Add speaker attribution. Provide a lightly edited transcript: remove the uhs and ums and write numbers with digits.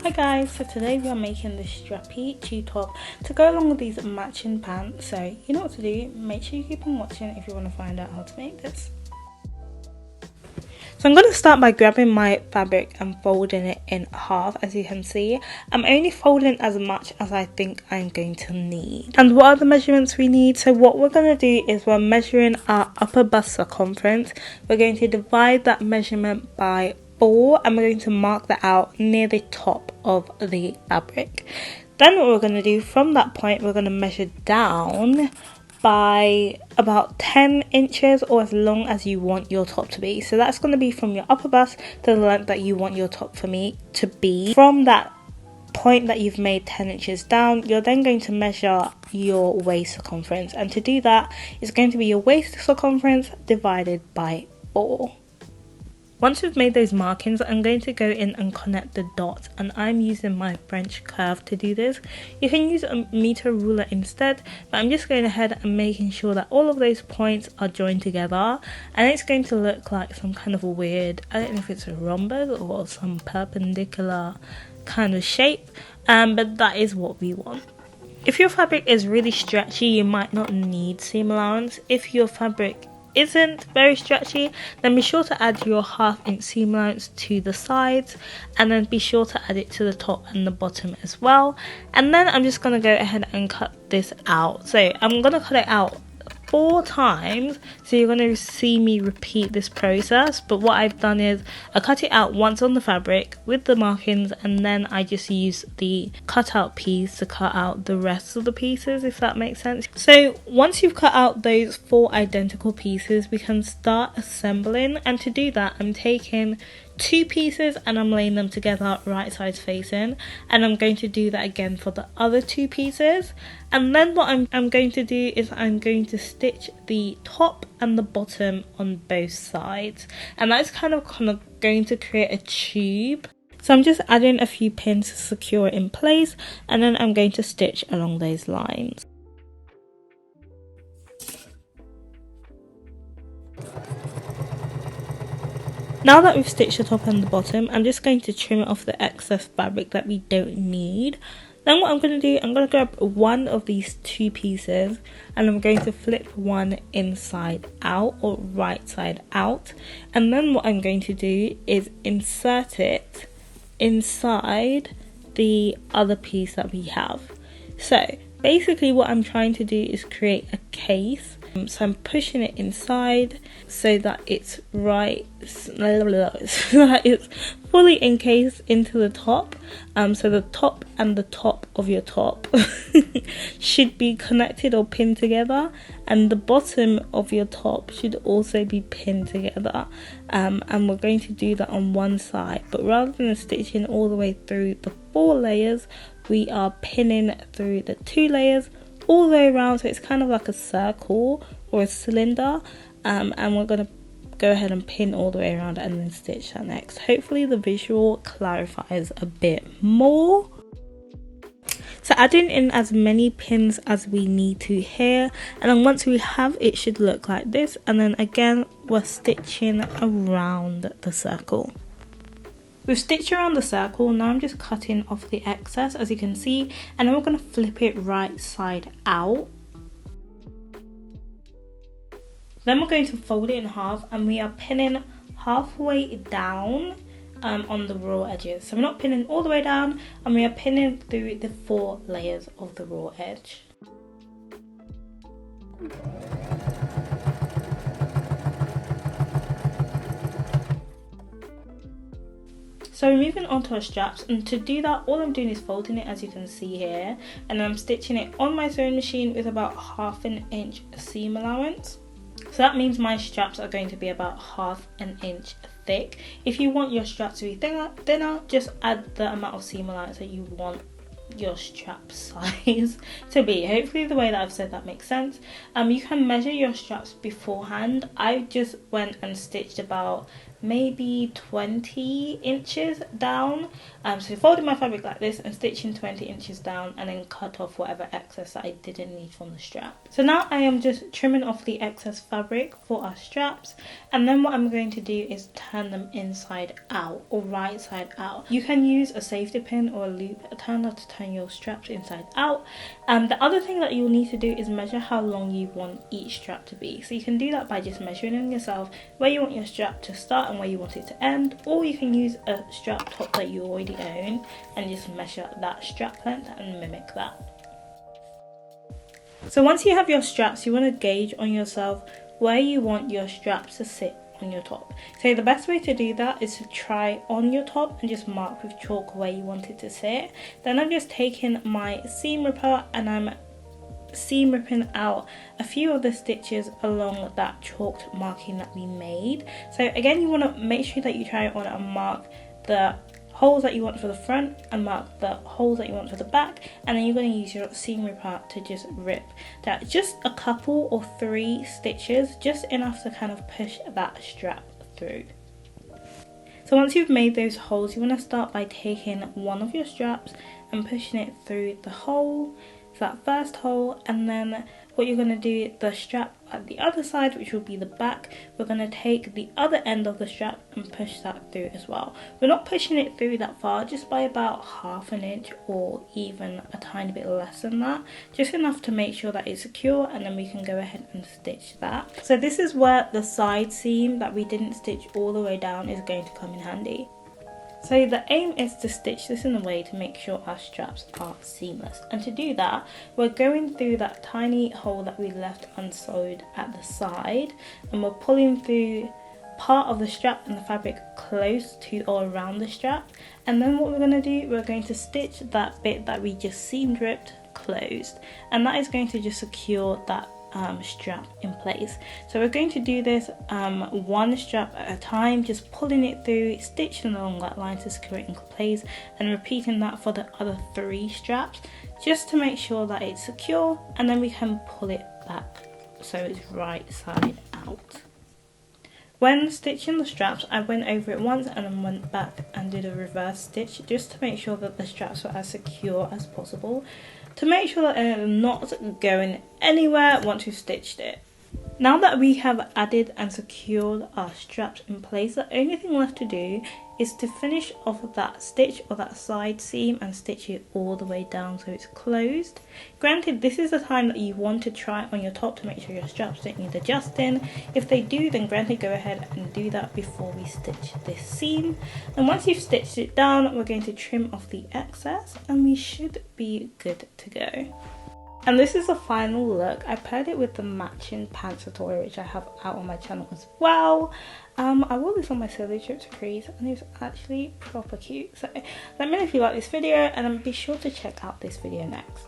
Speaker 1: Hi guys, so today we are making this strappy chew top to go along with these matching pants. So you know what to do, make sure you keep on watching if you want to find out how to make this. So I'm going to start by grabbing my fabric and folding it in half. As you can see, I'm only folding as much as I think I'm going to need. And what are the measurements we need? So what we're going to do is we're measuring our upper bust circumference. We're going to divide that measurement by 4 and we're going to mark that out near the top of the fabric. Then what we're going to do from that point, we're going to measure down by about 10 inches or as long as you want your top to be. So that's going to be from your upper bust to the length that you want your top for me to be. From that point that you've made 10 inches down, you're then going to measure your waist circumference, and to do that it's going to be your waist circumference divided by 4. Once we've made those markings, I'm going to go in and connect the dots, and I'm using my French curve to do this. You can use a meter ruler instead, but I'm just going ahead and making sure that all of those points are joined together, and it's going to look like some kind of a weird, I don't know if it's a rhombus or some perpendicular kind of shape, but that is what we want. If your fabric is really stretchy, you might not need seam allowance. If your fabric isn't very stretchy, then be sure to add your 1/2 inch seam allowance to the sides, and then be sure to add it to the top and the bottom as well. And then I'm just going to go ahead and cut this out. So I'm going to cut it out 4 times, so you're going to see me repeat this process. But what I've done is I cut it out once on the fabric with the markings, and then I just use the cutout piece to cut out the rest of the pieces, if that makes sense. So once you've cut out those 4 identical pieces, we can start assembling. And to do that, I'm taking 2 pieces and I'm laying them together right sides facing, and I'm going to do that again for the other 2 pieces. And then what I'm going to do is I'm going to stitch the top and the bottom on both sides, and that's kind of going to create a tube. So I'm just adding a few pins to secure it in place, and then I'm going to stitch along those lines. Now that we've stitched the top and the bottom, I'm just going to trim off the excess fabric that we don't need. Then what I'm going to do, I'm going to grab one of these 2 pieces and I'm going to flip one inside out, or right side out. And then what I'm going to do is insert it inside the other piece that we have. So basically what I'm trying to do is create a case. So I'm pushing it inside so that it's so that it's fully encased into the top. So the top and the top of your top should be connected or pinned together, and the bottom of your top should also be pinned together. And we're going to do that on one side, but rather than stitching all the way through the 4 layers, we are pinning through the 2 layers all the way around, so it's kind of like a circle or a cylinder, and we're going to go ahead and pin all the way around and then stitch that next. Hopefully the visual clarifies a bit more. So adding in as many pins as we need to here, and then once we have, it should look like this, and then again we're stitching around the circle. We've stitched around the circle, now I'm just cutting off the excess, as you can see, and then we're going to flip it right side out. Then we're going to fold it in half, and we are pinning halfway down on the raw edges. So we're not pinning all the way down, and we are pinning through the 4 layers of the raw edge. So we're moving on to our straps, and to do that all I'm doing is folding it, as you can see here, and I'm stitching it on my sewing machine with about 1/2 inch seam allowance. So that means my straps are going to be about 1/2 inch thick. If you want your straps to be thinner, just add the amount of seam allowance that you want your strap size to be. Hopefully the way that I've said that makes sense. You can measure your straps beforehand. I just went and stitched about maybe 20 inches down. So folding my fabric like this and stitching 20 inches down, and then cut off whatever excess that I didn't need from the strap. So now I am just trimming off the excess fabric for our straps, and then what I'm going to do is turn them inside out or right side out. You can use a safety pin or a loop turner to turn your straps inside out. The other thing that you'll need to do is measure how long you want each strap to be. So you can do that by just measuring yourself where you want your strap to start and where you want it to end, or you can use a strap top that you already own and just measure that strap length and mimic that. So once you have your straps, you want to gauge on yourself where you want your straps to sit on your top. So the best way to do that is to try on your top and just mark with chalk where you want it to sit. Then I'm just taking my seam ripper and I'm seam ripping out a few of the stitches along that chalked marking that we made. So again, you want to make sure that you try it on and mark the holes that you want for the front and mark the holes that you want for the back, and then you're going to use your seam ripper to just rip that just a couple or 3 stitches, just enough to kind of push that strap through. So once you've made those holes, you want to start by taking one of your straps and pushing it through the hole, that first hole, and then what you're going to do, the strap at the other side, which will be the back, we're going to take the other end of the strap and push that through as well. We're not pushing it through that far, just by about ½ an inch or even a tiny bit less than that, just enough to make sure that it's secure, and then we can go ahead and stitch that. So this is where the side seam that we didn't stitch all the way down is going to come in handy. So the aim is to stitch this in a way to make sure our straps are seamless, and to do that we're going through that tiny hole that we left unsewed at the side, and we're pulling through part of the strap and the fabric close to or around the strap, and then what we're going to do, we're going to stitch that bit that we just seam ripped closed, and that is going to just secure that strap in place. So we're going to do this one strap at a time, just pulling it through, stitching along that line to secure it in place, and repeating that for the other 3 straps just to make sure that it's secure, and then we can pull it back so it's right side out. When stitching the straps, I went over it once and then went back and did a reverse stitch just to make sure that the straps were as secure as possible, to make sure that they're not going anywhere once we've stitched it. Now that we have added and secured our straps in place, the only thing left to do is to finish off that stitch or that side seam and stitch it all the way down so it's closed. Granted, this is the time that you want to try it on your top to make sure your straps don't need adjusting. If they do, then granted, go ahead and do that before we stitch this seam. And once you've stitched it down, we're going to trim off the excess and we should be good to go. And this is the final look. I paired it with the matching pants tutorial, which I have out on my channel as well. I wore this on my solo trip to Greece and it was actually proper cute. So let me know if you like this video, and be sure to check out this video next.